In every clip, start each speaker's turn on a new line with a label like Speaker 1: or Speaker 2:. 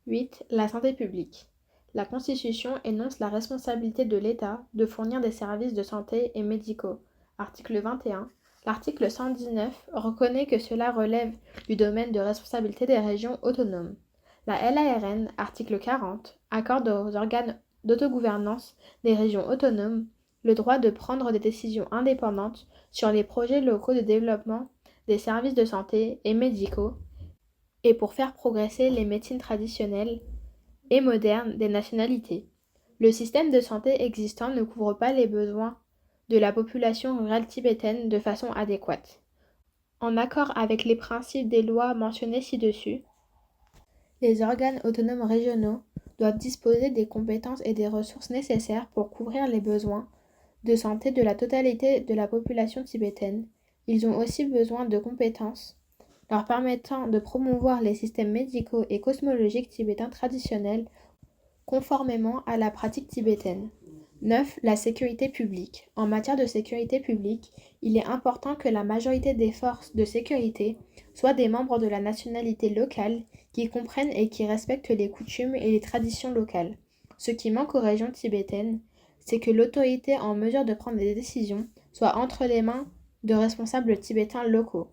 Speaker 1: 8. La santé publique. La Constitution énonce la responsabilité de l'État de fournir des services de santé et médicaux. Article 21. L'article 119 reconnaît que cela relève du domaine de responsabilité des régions autonomes. La LARN, article 40, accorde aux organes d'autogouvernance des régions autonomes le droit de prendre des décisions indépendantes sur les projets locaux de développement des services de santé et médicaux et pour faire progresser les médecines traditionnelles et modernes des nationalités. Le système de santé existant ne couvre pas les besoins de la population rurale tibétaine de façon adéquate. En accord avec les principes des lois mentionnées ci-dessus, les organes autonomes régionaux doivent disposer des compétences et des ressources nécessaires pour couvrir les besoins de santé de la totalité de la population tibétaine. Ils ont aussi besoin de compétences leur permettant de promouvoir les systèmes médicaux et cosmologiques tibétains traditionnels conformément à la pratique tibétaine. 9. La sécurité publique. En matière de sécurité publique, il est important que la majorité des forces de sécurité soient des membres de la nationalité locale qui comprennent et qui respectent les coutumes et les traditions locales. Ce qui manque aux régions tibétaines, c'est que l'autorité en mesure de prendre des décisions soit entre les mains de responsables tibétains locaux.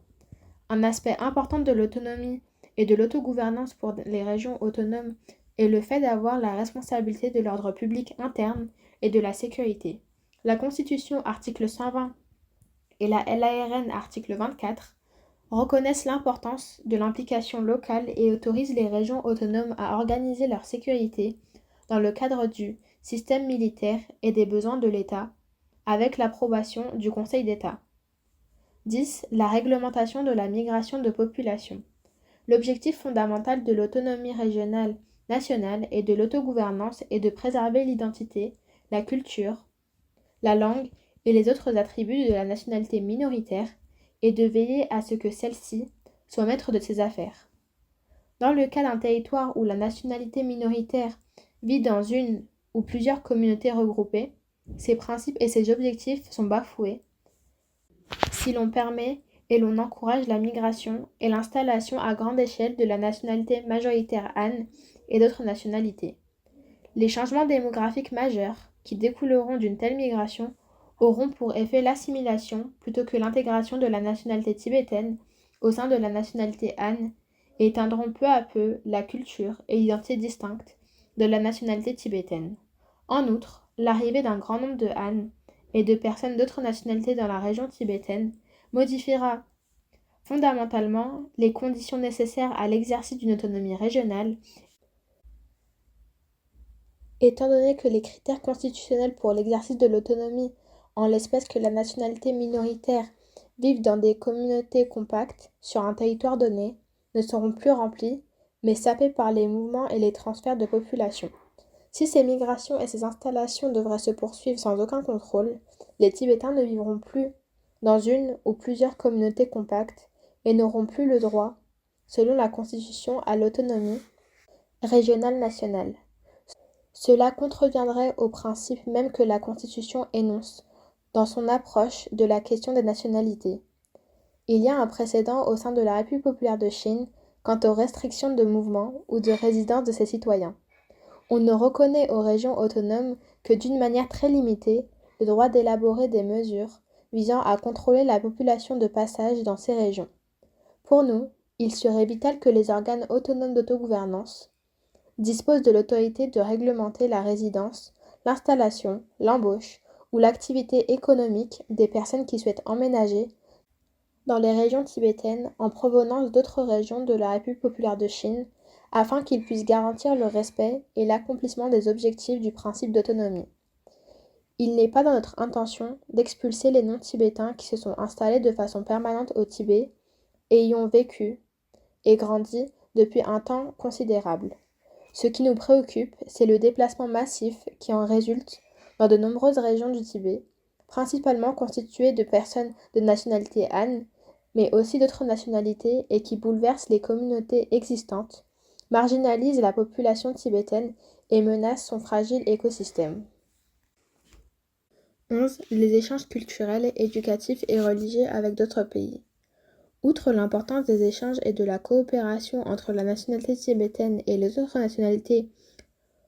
Speaker 1: Un aspect important de l'autonomie et de l'autogouvernance pour les régions autonomes est le fait d'avoir la responsabilité de l'ordre public interne et de la sécurité. La Constitution, article 120, et la LARN, article 24, reconnaissent l'importance de l'implication locale et autorisent les régions autonomes à organiser leur sécurité dans le cadre du système militaire et des besoins de l'État, avec l'approbation du Conseil d'État. 10. La réglementation de la migration de population. L'objectif fondamental de l'autonomie régionale, nationale et de l'autogouvernance est de préserver l'identité, la culture, la langue et les autres attributs de la nationalité minoritaire et de veiller à ce que celle-ci soit maître de ses affaires. Dans le cas d'un territoire où la nationalité minoritaire vit dans une ou plusieurs communautés regroupées, ses principes et ses objectifs sont bafoués si l'on permet et l'on encourage la migration et l'installation à grande échelle de la nationalité majoritaire Han et d'autres nationalités. Les changements démographiques majeurs qui découleront d'une telle migration auront pour effet l'assimilation plutôt que l'intégration de la nationalité tibétaine au sein de la nationalité Han et éteindront peu à peu la culture et l'identité distincte de la nationalité tibétaine. En outre, l'arrivée d'un grand nombre de Han et de personnes d'autres nationalités dans la région tibétaine modifiera fondamentalement les conditions nécessaires à l'exercice d'une autonomie régionale, étant donné que les critères constitutionnels pour l'exercice de l'autonomie, en l'espèce que la nationalité minoritaire vive dans des communautés compactes sur un territoire donné, ne seront plus remplis, mais sapés par les mouvements et les transferts de population. Si ces migrations et ces installations devraient se poursuivre sans aucun contrôle, les Tibétains ne vivront plus dans une ou plusieurs communautés compactes et n'auront plus le droit, selon la Constitution, à l'autonomie régionale nationale. Cela contreviendrait au principe même que la Constitution énonce dans son approche de la question des nationalités. Il y a un précédent au sein de la République populaire de Chine quant aux restrictions de mouvement ou de résidence de ses citoyens. On ne reconnaît aux régions autonomes que d'une manière très limitée le droit d'élaborer des mesures visant à contrôler la population de passage dans ces régions. Pour nous, il serait vital que les organes autonomes d'autogouvernance disposent de l'autorité de réglementer la résidence, l'installation, l'embauche ou l'activité économique des personnes qui souhaitent emménager dans les régions tibétaines en provenance d'autres régions de la République populaire de Chine, afin qu'ils puissent garantir le respect et l'accomplissement des objectifs du principe d'autonomie. Il n'est pas dans notre intention d'expulser les non-tibétains qui se sont installés de façon permanente au Tibet et y ont vécu et grandi depuis un temps considérable. Ce qui nous préoccupe, c'est le déplacement massif qui en résulte dans de nombreuses régions du Tibet, principalement constituées de personnes de nationalité Han, mais aussi d'autres nationalités et qui bouleversent les communautés existantes, marginalisent la population tibétaine et menacent son fragile écosystème. 11. Les échanges culturels, éducatifs et religieux avec d'autres pays. Outre l'importance des échanges et de la coopération entre la nationalité tibétaine et les autres nationalités,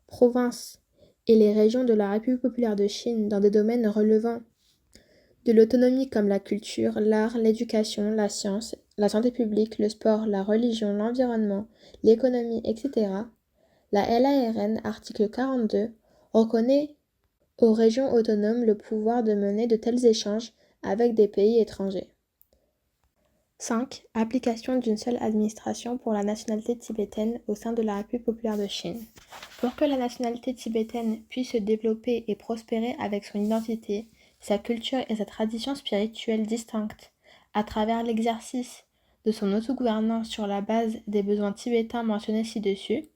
Speaker 1: provinces et les régions de la République populaire de Chine dans des domaines relevant de l'autonomie comme la culture, l'art, l'éducation, la science, la santé publique, le sport, la religion, l'environnement, l'économie, etc., la LARN, article 42, reconnaît aux régions autonomes le pouvoir de mener de tels échanges avec des pays étrangers. 5. Application d'une seule administration pour la nationalité tibétaine au sein de la République populaire de Chine. Pour que la nationalité tibétaine puisse se développer et prospérer avec son identité, sa culture et sa tradition spirituelle distinctes, à travers l'exercice de son autogouvernance sur la base des besoins tibétains mentionnés ci-dessus,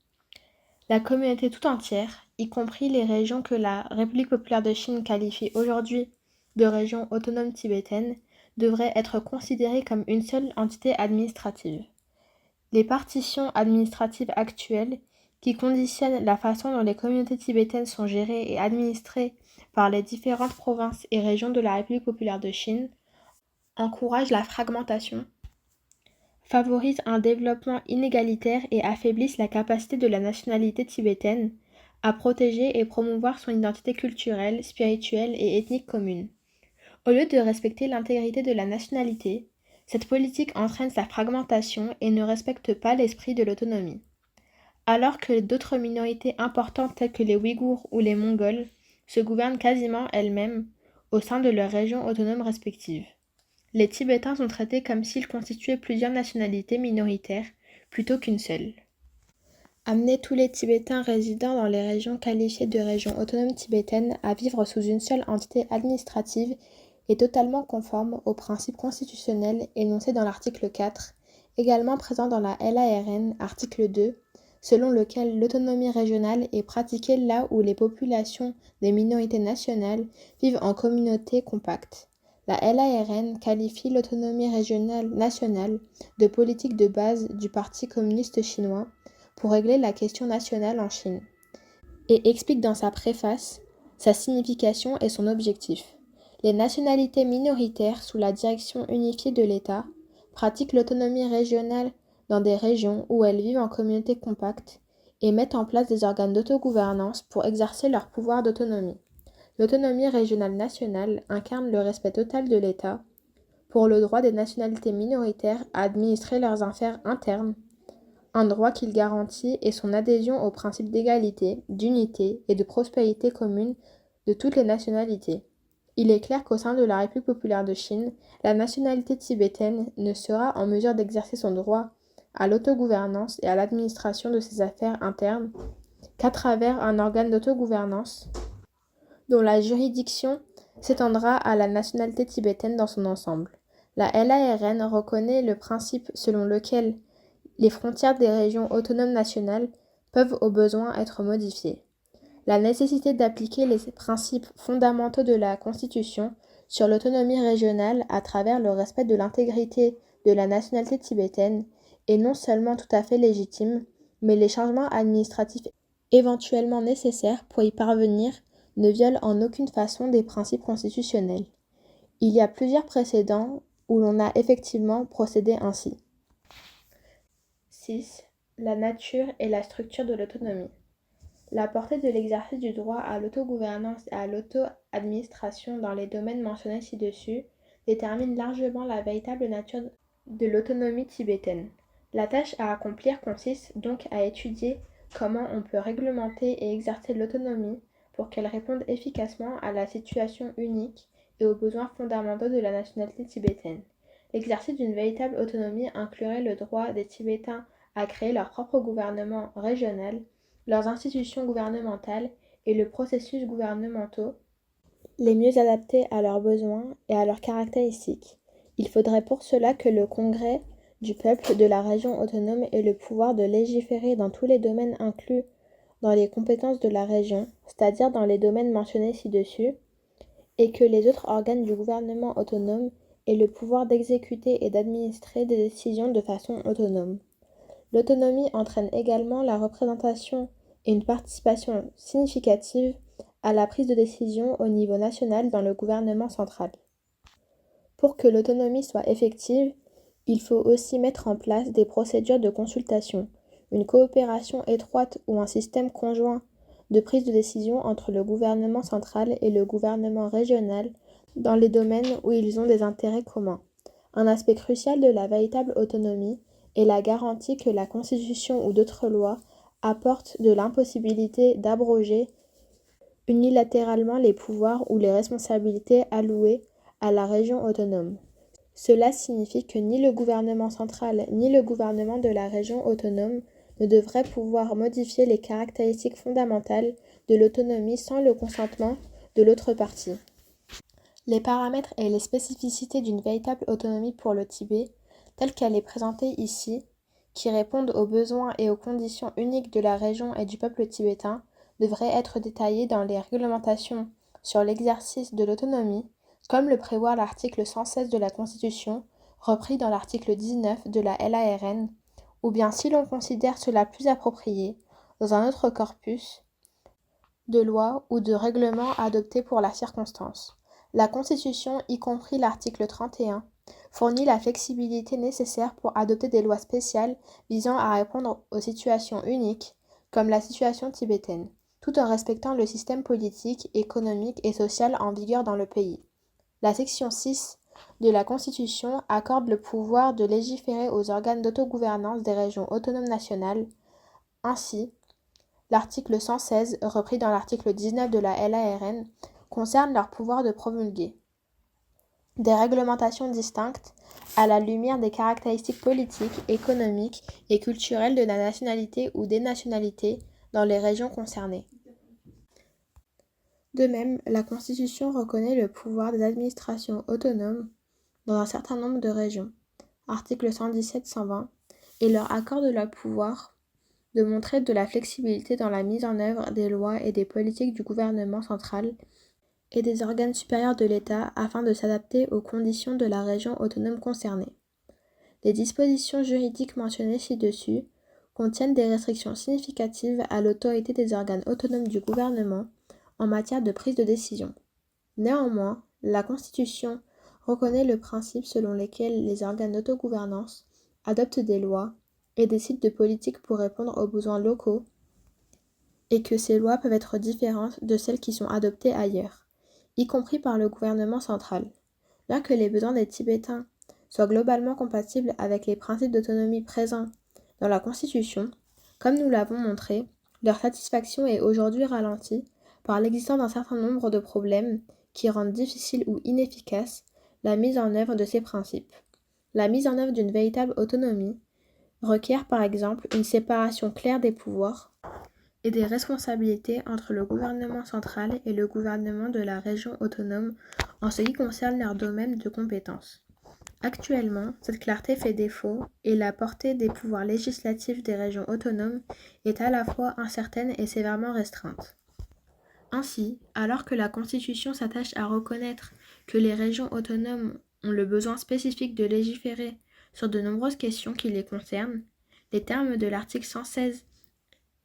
Speaker 1: la communauté tout entière, y compris les régions que la République populaire de Chine qualifie aujourd'hui de régions autonomes tibétaines, devrait être considérée comme une seule entité administrative. Les partitions administratives actuelles, qui conditionnent la façon dont les communautés tibétaines sont gérées et administrées par les différentes provinces et régions de la République populaire de Chine, encouragent la fragmentation, favorisent un développement inégalitaire et affaiblissent la capacité de la nationalité tibétaine à protéger et promouvoir son identité culturelle, spirituelle et ethnique commune. Au lieu de respecter l'intégrité de la nationalité, cette politique entraîne sa fragmentation et ne respecte pas l'esprit de l'autonomie. Alors que d'autres minorités importantes telles que les Ouïghours ou les Mongols se gouvernent quasiment elles-mêmes au sein de leurs régions autonomes respectives. Les Tibétains sont traités comme s'ils constituaient plusieurs nationalités minoritaires plutôt qu'une seule. Amener tous les Tibétains résidant dans les régions qualifiées de régions autonomes tibétaines à vivre sous une seule entité administrative est totalement conforme aux principes constitutionnels énoncés dans l'article 4, également présent dans la LARN, article 2, selon lequel l'autonomie régionale est pratiquée là où les populations des minorités nationales vivent en communauté compacte. La LARN qualifie l'autonomie régionale nationale de politique de base du Parti communiste chinois pour régler la question nationale en Chine, et explique dans sa préface sa signification et son objectif. Les nationalités minoritaires sous la direction unifiée de l'État pratiquent l'autonomie régionale dans des régions où elles vivent en communauté compacte et mettent en place des organes d'autogouvernance pour exercer leur pouvoir d'autonomie. L'autonomie régionale nationale incarne le respect total de l'État pour le droit des nationalités minoritaires à administrer leurs affaires internes, un droit qu'il garantit et son adhésion au principe d'égalité, d'unité et de prospérité commune de toutes les nationalités. Il est clair qu'au sein de la République populaire de Chine, la nationalité tibétaine ne sera en mesure d'exercer son droit à l'autogouvernance et à l'administration de ses affaires internes qu'à travers un organe d'autogouvernance dont la juridiction s'étendra à la nationalité tibétaine dans son ensemble. La LARN reconnaît le principe selon lequel les frontières des régions autonomes nationales peuvent au besoin être modifiées. La nécessité d'appliquer les principes fondamentaux de la Constitution sur l'autonomie régionale à travers le respect de l'intégrité de la nationalité tibétaine est non seulement tout à fait légitime, mais les changements administratifs éventuellement nécessaires pour y parvenir ne violent en aucune façon des principes constitutionnels. Il y a plusieurs précédents où l'on a effectivement procédé ainsi. 6. La nature et la structure de l'autonomie. La portée de l'exercice du droit à l'autogouvernance et à l'auto-administration dans les domaines mentionnés ci-dessus détermine largement la véritable nature de l'autonomie tibétaine. La tâche à accomplir consiste donc à étudier comment on peut réglementer et exercer l'autonomie pour qu'elle réponde efficacement à la situation unique et aux besoins fondamentaux de la nationalité tibétaine. L'exercice d'une véritable autonomie inclurait le droit des Tibétains à créer leur propre gouvernement régional, leurs institutions gouvernementales et le processus gouvernementaux les mieux adaptés à leurs besoins et à leurs caractéristiques. Il faudrait pour cela que le Congrès du peuple de la région autonome ait le pouvoir de légiférer dans tous les domaines inclus dans les compétences de la région, c'est-à-dire dans les domaines mentionnés ci-dessus, et que les autres organes du gouvernement autonome aient le pouvoir d'exécuter et d'administrer des décisions de façon autonome. L'autonomie entraîne également la représentation et une participation significative à la prise de décision au niveau national dans le gouvernement central. Pour que l'autonomie soit effective, Il faut aussi mettre en place des procédures de consultation, une coopération étroite ou un système conjoint de prise de décision entre le gouvernement central et le gouvernement régional dans les domaines où ils ont des intérêts communs. Un aspect crucial de la véritable autonomie est la garantie que la Constitution ou d'autres lois apportent de l'impossibilité d'abroger unilatéralement les pouvoirs ou les responsabilités alloués à la région autonome. Cela signifie que ni le gouvernement central ni le gouvernement de la région autonome ne devraient pouvoir modifier les caractéristiques fondamentales de l'autonomie sans le consentement de l'autre partie. Les paramètres et les spécificités d'une véritable autonomie pour le Tibet, telle qu'elle est présentée ici, qui répondent aux besoins et aux conditions uniques de la région et du peuple tibétain, devraient être détaillées dans les réglementations sur l'exercice de l'autonomie, comme le prévoit l'article 116 de la Constitution, repris dans l'article 19 de la LARN, ou bien si l'on considère cela plus approprié, dans un autre corpus de lois ou de règlements adoptés pour la circonstance. La Constitution, y compris l'article 31, fournit la flexibilité nécessaire pour adopter des lois spéciales visant à répondre aux situations uniques, comme la situation tibétaine, tout en respectant le système politique, économique et social en vigueur dans le pays. La section 6 de la Constitution accorde le pouvoir de légiférer aux organes d'autogouvernance des régions autonomes nationales. Ainsi, l'article 116, repris dans l'article 19 de la LARN, concerne leur pouvoir de promulguer des réglementations distinctes à la lumière des caractéristiques politiques, économiques et culturelles de la nationalité ou des nationalités dans les régions concernées. De même, la Constitution reconnaît le pouvoir des administrations autonomes dans un certain nombre de régions, articles 117-120, et leur accorde le pouvoir de montrer de la flexibilité dans la mise en œuvre des lois et des politiques du gouvernement central et des organes supérieurs de l'État afin de s'adapter aux conditions de la région autonome concernée. Les dispositions juridiques mentionnées ci-dessus contiennent des restrictions significatives à l'autorité des organes autonomes du gouvernement en matière de prise de décision. Néanmoins, la Constitution reconnaît le principe selon lequel les organes d'autogouvernance adoptent des lois et décident de politiques pour répondre aux besoins locaux et que ces lois peuvent être différentes de celles qui sont adoptées ailleurs, y compris par le gouvernement central. Bien que les besoins des Tibétains soient globalement compatibles avec les principes d'autonomie présents dans la Constitution, comme nous l'avons montré, leur satisfaction est aujourd'hui ralentie par l'existence d'un certain nombre de problèmes qui rendent difficile ou inefficace la mise en œuvre de ces principes. La mise en œuvre d'une véritable autonomie requiert par exemple une séparation claire des pouvoirs et des responsabilités entre le gouvernement central et le gouvernement de la région autonome en ce qui concerne leur domaine de compétence. Actuellement, cette clarté fait défaut et la portée des pouvoirs législatifs des régions autonomes est à la fois incertaine et sévèrement restreinte. Ainsi, alors que la Constitution s'attache à reconnaître que les régions autonomes ont le besoin spécifique de légiférer sur de nombreuses questions qui les concernent, les termes de l'article 116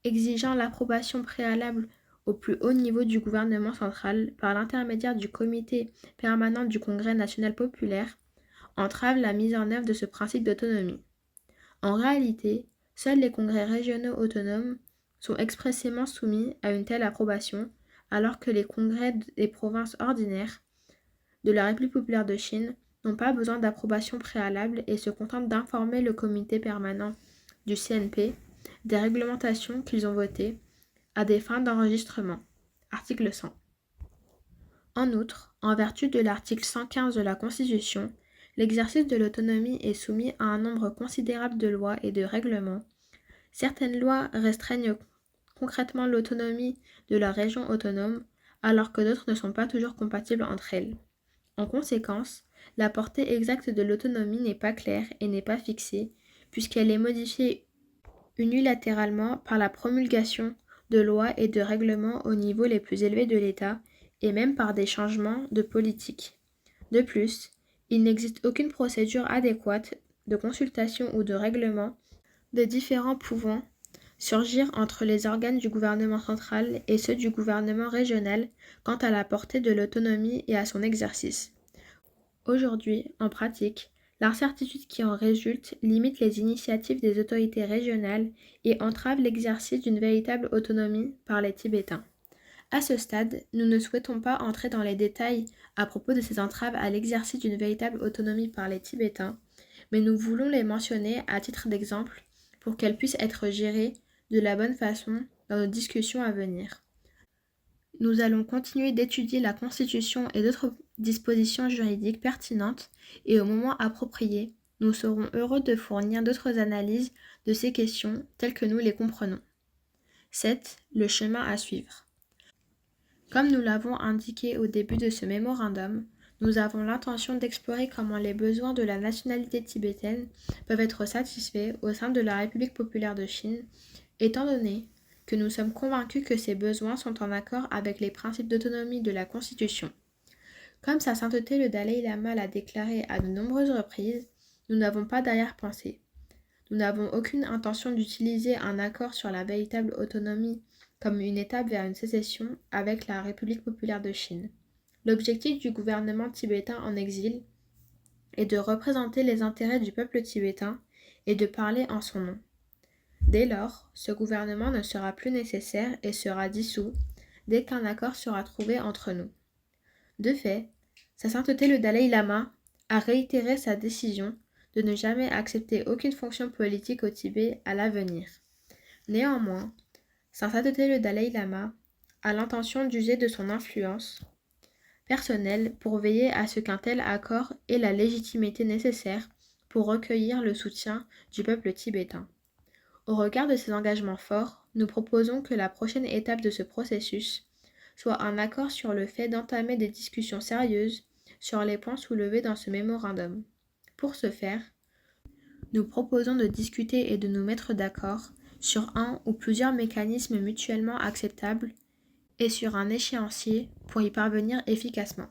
Speaker 1: exigeant l'approbation préalable au plus haut niveau du gouvernement central par l'intermédiaire du comité permanent du Congrès national populaire entravent la mise en œuvre de ce principe d'autonomie. En réalité, seuls les congrès régionaux autonomes sont expressément soumis à une telle approbation, alors que les congrès des provinces ordinaires de la République populaire de Chine n'ont pas besoin d'approbation préalable et se contentent d'informer le comité permanent du CNP des réglementations qu'ils ont votées à des fins d'enregistrement. Article 100. En outre, en vertu de l'article 115 de la Constitution, l'exercice de l'autonomie est soumis à un nombre considérable de lois et de règlements. Certaines lois restreignent concrètement l'autonomie de la région autonome, alors que d'autres ne sont pas toujours compatibles entre elles. En conséquence, la portée exacte de l'autonomie n'est pas claire et n'est pas fixée, puisqu'elle est modifiée unilatéralement par la promulgation de lois et de règlements au niveau les plus élevés de l'État, et même par des changements de politique. De plus, il n'existe aucune procédure adéquate de consultation ou de règlement des différents pouvant surgir entre les organes du gouvernement central et ceux du gouvernement régional quant à la portée de l'autonomie et à son exercice. Aujourd'hui, en pratique, L'incertitude qui en résulte limite les initiatives des autorités régionales et entrave l'exercice d'une véritable autonomie par les Tibétains. À ce stade, nous ne souhaitons pas entrer dans les détails à propos de ces entraves à l'exercice d'une véritable autonomie par les Tibétains, mais nous voulons les mentionner à titre d'exemple pour qu'elles puissent être gérées de la bonne façon dans nos discussions à venir. Nous allons continuer d'étudier la Constitution et d'autres dispositions juridiques pertinentes et au moment approprié, nous serons heureux de fournir d'autres analyses de ces questions telles que nous les comprenons. 7. Le chemin à suivre. Comme nous l'avons indiqué au début de ce mémorandum, nous avons l'intention d'explorer comment les besoins de la nationalité tibétaine peuvent être satisfaits au sein de la République populaire de Chine, étant donné que nous sommes convaincus que ces besoins sont en accord avec les principes d'autonomie de la Constitution. Comme Sa Sainteté le Dalai Lama l'a déclaré à de nombreuses reprises, nous n'avons pas d'arrière-pensée. Nous n'avons aucune intention d'utiliser un accord sur la véritable autonomie comme une étape vers une sécession avec la République populaire de Chine. L'objectif du gouvernement tibétain en exil est de représenter les intérêts du peuple tibétain et de parler en son nom. Dès lors, ce gouvernement ne sera plus nécessaire et sera dissous dès qu'un accord sera trouvé entre nous. De fait, Sa Sainteté le Dalai Lama a réitéré sa décision de ne jamais accepter aucune fonction politique au Tibet à l'avenir. Néanmoins, Sa Sainteté le Dalai Lama a l'intention d'user de son influence personnelle pour veiller à ce qu'un tel accord ait la légitimité nécessaire pour recueillir le soutien du peuple tibétain. Au regard de ces engagements forts, nous proposons que la prochaine étape de ce processus soit un accord sur le fait d'entamer des discussions sérieuses sur les points soulevés dans ce mémorandum. Pour ce faire, nous proposons de discuter et de nous mettre d'accord sur un ou plusieurs mécanismes mutuellement acceptables et sur un échéancier pour y parvenir efficacement.